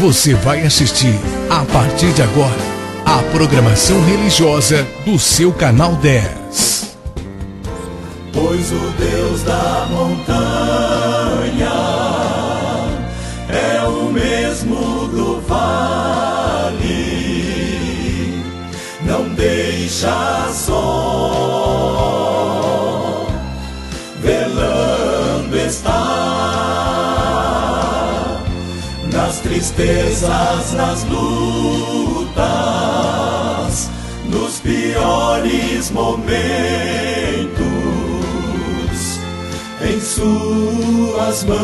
Você vai assistir, a partir de agora, a programação religiosa do seu canal 10. Pois o Deus da montanha é o mesmo do vale, não deixa só, velando está, nas tristezas, nas lutas, nos piores momentos, em suas mãos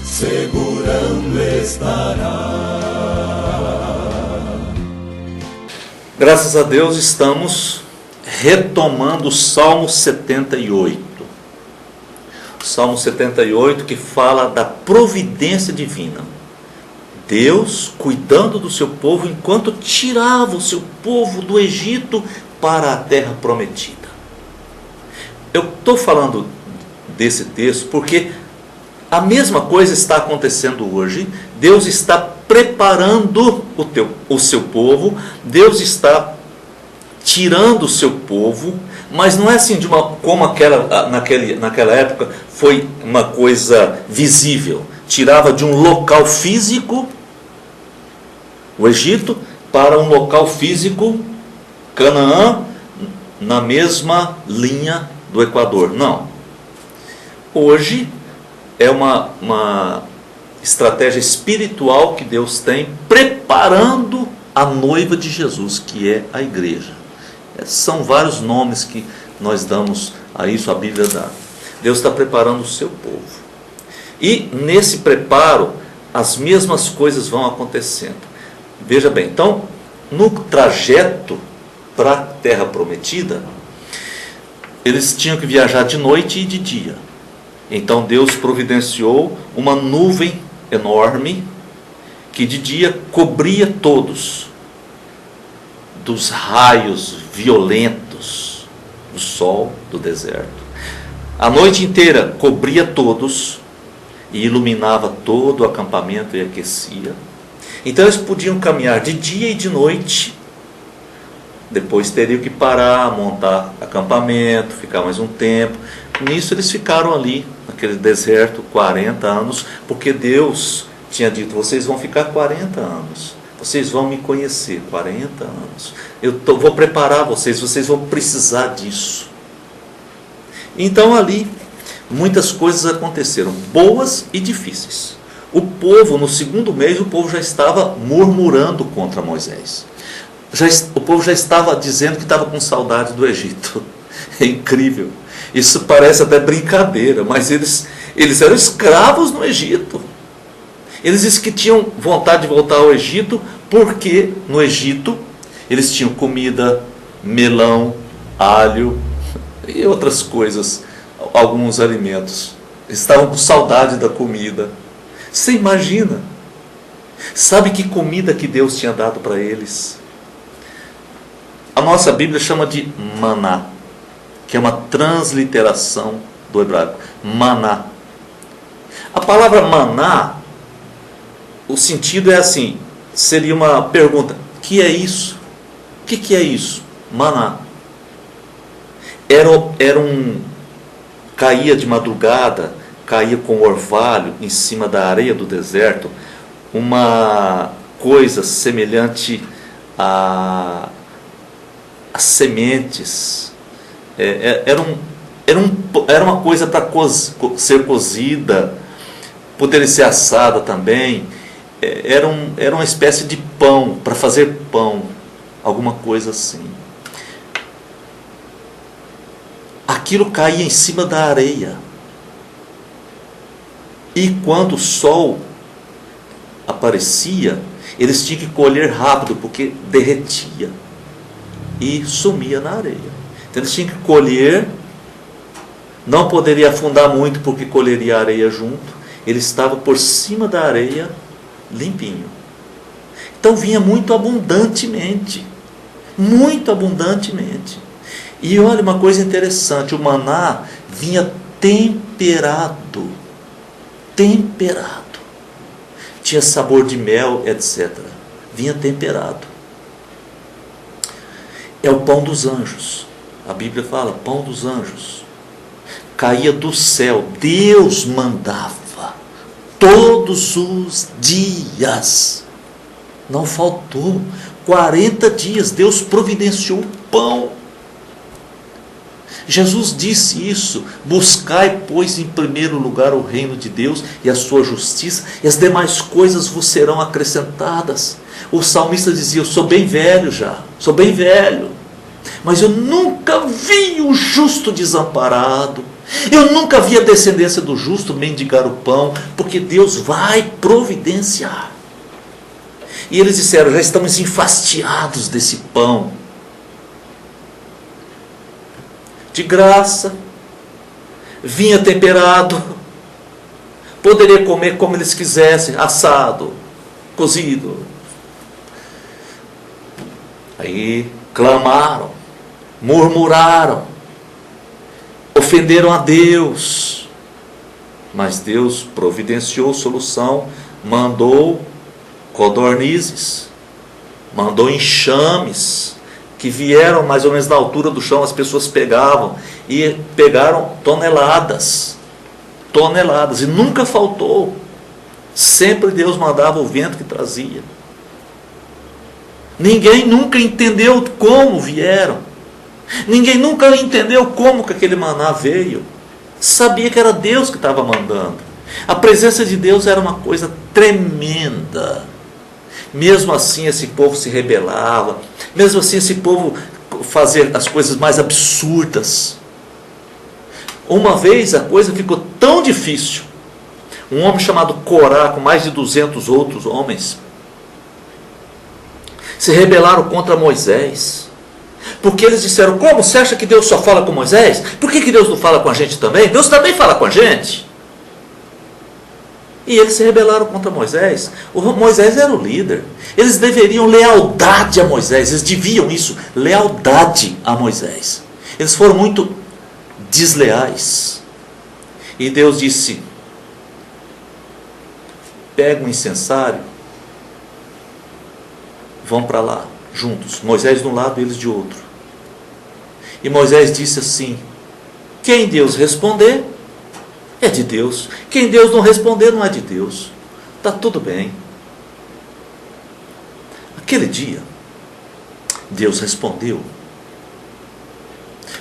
segurando estará. Graças a Deus estamos retomando o Salmo 78. O Salmo 78 que fala da providência divina. Deus cuidando do seu povo enquanto tirava o seu povo do Egito para a terra prometida. Eu estou falando desse texto porque a mesma coisa está acontecendo hoje. Deus está preparando o seu povo, Deus está tirando o seu povo, mas não é assim como naquela época foi uma coisa visível. Tirava de um local físico, o Egito, para um local físico, Canaã, na mesma linha do Equador. Não. Hoje é uma estratégia espiritual que Deus tem, preparando a noiva de Jesus, que é a igreja. São vários nomes que nós damos a isso, a Bíblia dá. Deus está preparando o seu povo. E nesse preparo, as mesmas coisas vão acontecendo. Veja bem, então, no trajeto para a terra prometida, eles tinham que viajar de noite e de dia. Então Deus providenciou uma nuvem enorme que de dia cobria todos dos raios violentos do sol, do deserto. A noite inteira cobria todos e iluminava todo o acampamento e aquecia. Então eles podiam caminhar de dia e de noite. Depois teriam que parar, montar acampamento, ficar mais um tempo. Nisso eles ficaram ali, naquele deserto, 40 anos, porque Deus tinha dito: vocês vão ficar 40 anos, vocês vão me conhecer 40 anos, vou preparar vocês vão precisar disso. Então ali, muitas coisas aconteceram, boas e difíceis. O povo, no segundo mês, o povo já estava murmurando contra Moisés. O povo já estava dizendo que estava com saudade do Egito. É incrível. Isso parece até brincadeira, mas eles eram escravos no Egito. Eles dizem que tinham vontade de voltar ao Egito, porque no Egito eles tinham comida, melão, alho e outras coisas, alguns alimentos. Estavam com saudade da comida. Você imagina? Sabe que comida que Deus tinha dado para eles? A nossa Bíblia chama de maná, que é uma transliteração do hebraico. Maná. A palavra maná, o sentido é assim, seria uma pergunta: que é isso? O que é isso? Maná. Caía de madrugada, caía com orvalho em cima da areia do deserto, uma coisa semelhante a sementes. Era uma coisa para ser cozida, poderia ser assada também. Era uma espécie de pão, para fazer pão, alguma coisa assim. Aquilo caía em cima da areia. E quando o sol aparecia, eles tinham que colher rápido, porque derretia e sumia na areia. Então eles tinham que colher, não poderia afundar muito, porque colheria a areia junto. Ele estava por cima da areia, limpinho. Então vinha muito abundantemente. Muito abundantemente. E olha uma coisa interessante, o maná vinha temperado. Temperado. tinha sabor de mel, etc. Vinha temperado. É o pão dos anjos. A Bíblia fala, pão dos anjos. Caía do céu, Deus mandava, todos os dias. Não faltou. 40 dias, Deus providenciou o pão. Jesus disse isso: buscai, pois, em primeiro lugar o reino de Deus e a sua justiça, e as demais coisas vos serão acrescentadas. O salmista dizia: eu sou bem velho já, sou bem velho, mas eu nunca vi o justo desamparado, eu nunca vi a descendência do justo mendigar o pão, porque Deus vai providenciar. E eles disseram: já estamos enfastiados desse pão. De graça, vinha temperado, poderia comer como eles quisessem, assado, cozido. Aí clamaram, murmuraram, ofenderam a Deus, mas Deus providenciou solução, mandou codornizes, mandou enxames, que vieram mais ou menos na altura do chão, as pessoas pegavam, e pegaram toneladas, e nunca faltou, sempre Deus mandava o vento que trazia. Ninguém nunca entendeu como vieram, ninguém nunca entendeu como que aquele maná veio, sabia que era Deus que estava mandando. A presença de Deus era uma coisa tremenda. Mesmo assim esse povo se rebelava, mesmo assim esse povo fazia as coisas mais absurdas. Uma vez a coisa ficou tão difícil, um homem chamado Corá, com mais de 200 outros homens, se rebelaram contra Moisés, porque eles disseram: como, você acha que Deus só fala com Moisés? Por que Deus não fala com a gente também? Deus também fala com a gente. E eles se rebelaram contra Moisés. Moisés era o líder. Eles deveriam lealdade a Moisés. Eles deviam isso, lealdade a Moisés. Eles foram muito desleais. E Deus disse: pega um incensário, vão para lá, juntos. Moisés de um lado e eles de outro. E Moisés disse assim: quem Deus responder, é de Deus. Quem Deus não responder, não é de Deus. Está tudo bem. Aquele dia, Deus respondeu.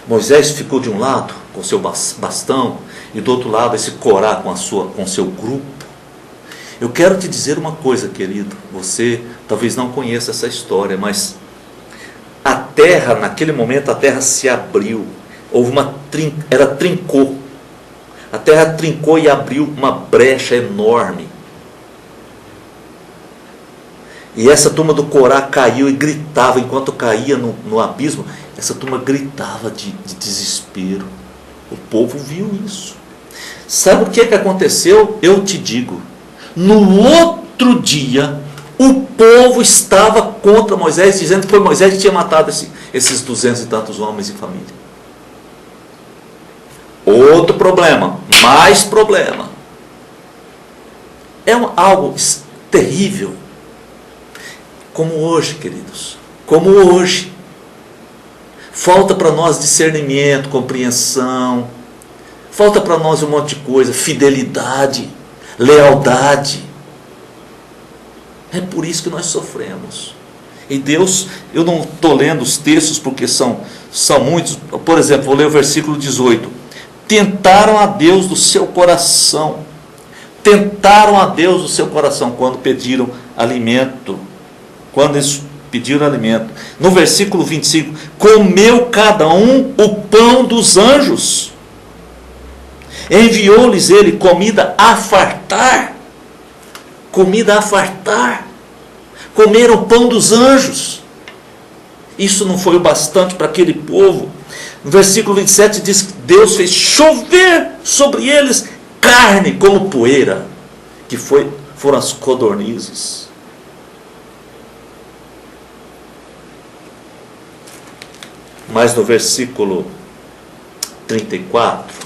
Moisés ficou de um lado com seu bastão, e do outro lado esse Corá com seu grupo. Eu quero te dizer uma coisa, querido. Você talvez não conheça essa história, mas a terra, naquele momento, a terra se abriu. Ela trincou. A terra trincou e abriu uma brecha enorme. E essa turma do Corá caiu e gritava, enquanto caía no abismo, essa turma gritava de desespero. O povo viu isso. Sabe o que aconteceu? Eu te digo. No outro dia, o povo estava contra Moisés, dizendo que foi Moisés que tinha matado esses 200 e tantos homens e família. Outro problema, mais problema. É algo terrível. Como hoje, queridos. Como hoje. Falta para nós discernimento, compreensão. Falta para nós um monte de coisa. Fidelidade, lealdade. É por isso que nós sofremos. E Deus, eu não estou lendo os textos porque são muitos. Por exemplo, vou ler o versículo 18. Tentaram a Deus do seu coração. Tentaram a Deus do seu coração quando pediram alimento. Quando eles pediram alimento. No versículo 25, comeu cada um o pão dos anjos. Enviou-lhes ele comida a fartar. Comida a fartar. Comeram o pão dos anjos. Isso não foi o bastante para aquele povo. No versículo 27 diz que Deus fez chover sobre eles carne como poeira, que foram as codornizes. Mas no versículo 34,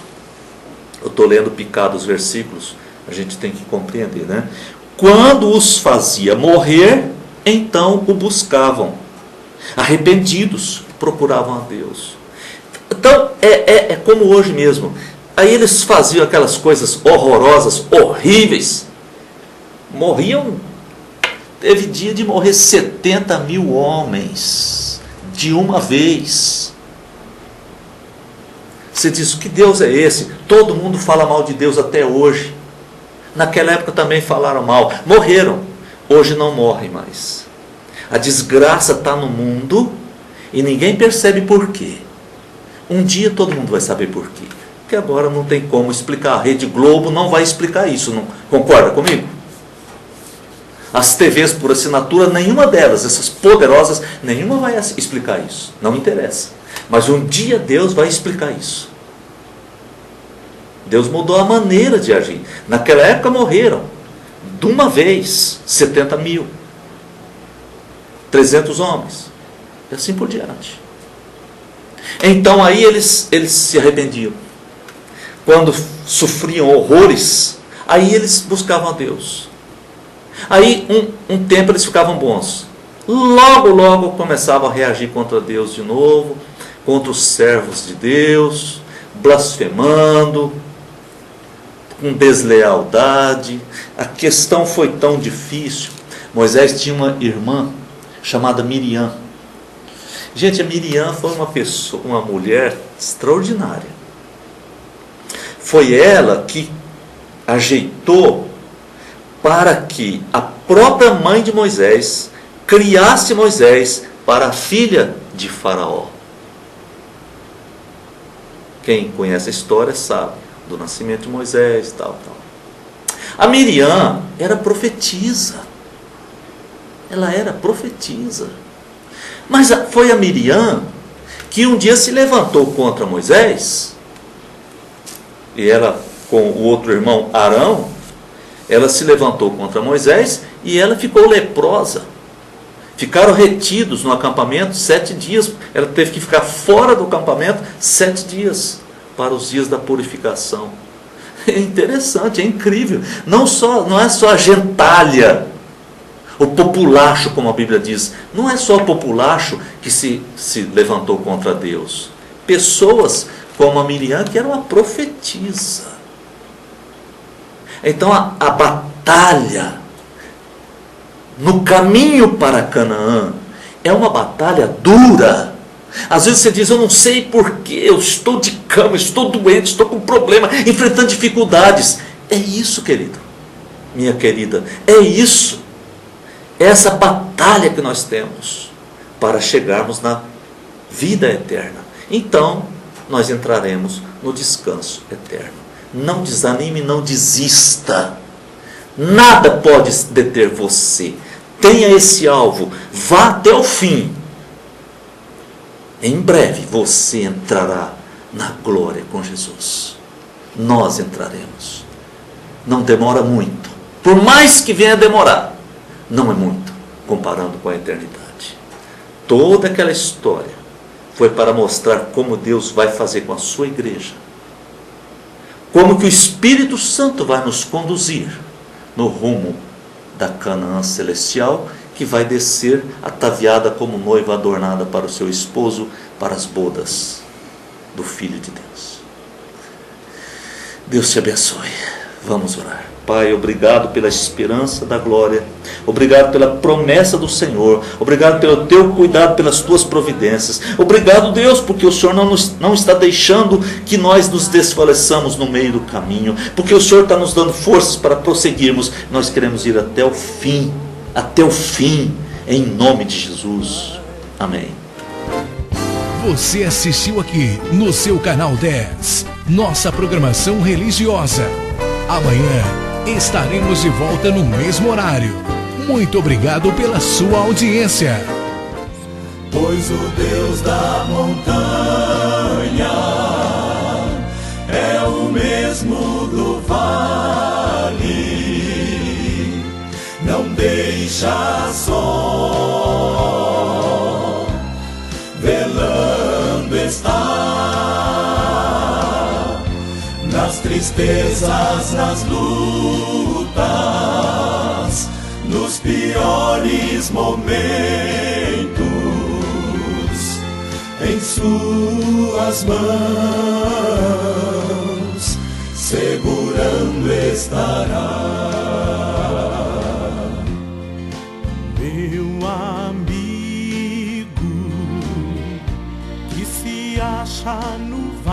eu estou lendo picado os versículos, a gente tem que compreender, né? Quando os fazia morrer, então o buscavam. Arrependidos, procuravam a Deus. Então, é como hoje mesmo. Aí eles faziam aquelas coisas horrorosas, horríveis. Morriam, teve dia de morrer 70 mil homens, de uma vez. Você diz, que Deus é esse? Todo mundo fala mal de Deus até hoje. Naquela época também falaram mal. Morreram. Hoje não morrem mais. A desgraça está no mundo e ninguém percebe por quê. Um dia todo mundo vai saber por quê. Porque agora não tem como explicar. A Rede Globo não vai explicar isso. Não concorda comigo? As TVs por assinatura, nenhuma delas, essas poderosas, nenhuma vai explicar isso. Não interessa. Mas um dia Deus vai explicar isso. Deus mudou a maneira de agir. Naquela época morreram, de uma vez, 70 mil. 300 homens. E assim por diante. Então aí eles se arrependiam. Quando sofriam horrores, aí eles buscavam a Deus. Aí um tempo eles ficavam bons. Logo começavam a reagir contra Deus de novo, contra os servos de Deus, blasfemando, com deslealdade. A questão foi tão difícil. Moisés tinha uma irmã chamada Miriam. Gente, a Miriam foi uma mulher extraordinária. Foi ela que ajeitou para que a própria mãe de Moisés criasse Moisés para a filha de Faraó. Quem conhece a história sabe do nascimento de Moisés, tal. A Miriam era profetisa. Ela era profetisa. Mas foi a Miriam que um dia se levantou contra Moisés, e ela com o outro irmão Arão, ela se levantou contra Moisés e ela ficou leprosa. Ficaram retidos no acampamento 7 dias. Ela teve que ficar fora do acampamento 7 dias, para os dias da purificação. É interessante, é incrível. Não é só a gentalha, o populacho, como a Bíblia diz. Não é só o populacho que se levantou contra Deus. Pessoas como a Miriam, que era uma profetisa. Então a batalha no caminho para Canaã é uma batalha dura. Às vezes você diz, eu não sei porquê, eu estou de cama, estou doente, estou com problema, enfrentando dificuldades. É isso, querido, minha querida, é isso. É essa batalha que nós temos para chegarmos na vida eterna. Então, nós entraremos no descanso eterno. Não desanime, não desista. Nada pode deter você. Tenha esse alvo, vá até o fim. Em breve você entrará na glória com Jesus. Nós entraremos. Não demora muito. Por mais que venha demorar, não é muito, comparando com a eternidade. Toda aquela história foi para mostrar como Deus vai fazer com a sua igreja. Como que o Espírito Santo vai nos conduzir no rumo da Canaã celestial, que vai descer ataviada como noiva adornada para o seu esposo, para as bodas do Filho de Deus. Deus te abençoe. Vamos orar. Pai, obrigado pela esperança da glória, obrigado pela promessa do Senhor, obrigado pelo teu cuidado, pelas tuas providências, obrigado, Deus, porque o Senhor não está deixando que nós nos desfaleçamos no meio do caminho, porque o Senhor está nos dando forças para prosseguirmos. Nós queremos ir até o fim, em nome de Jesus. Amém. Você assistiu aqui no seu canal 10, nossa programação religiosa. Amanhã estaremos de volta no mesmo horário. Muito obrigado pela sua audiência. Pois o Deus da montanha é o mesmo do vale, não deixa só, velando está nas tristezas, nas lutas, piores momentos, em suas mãos segurando estará.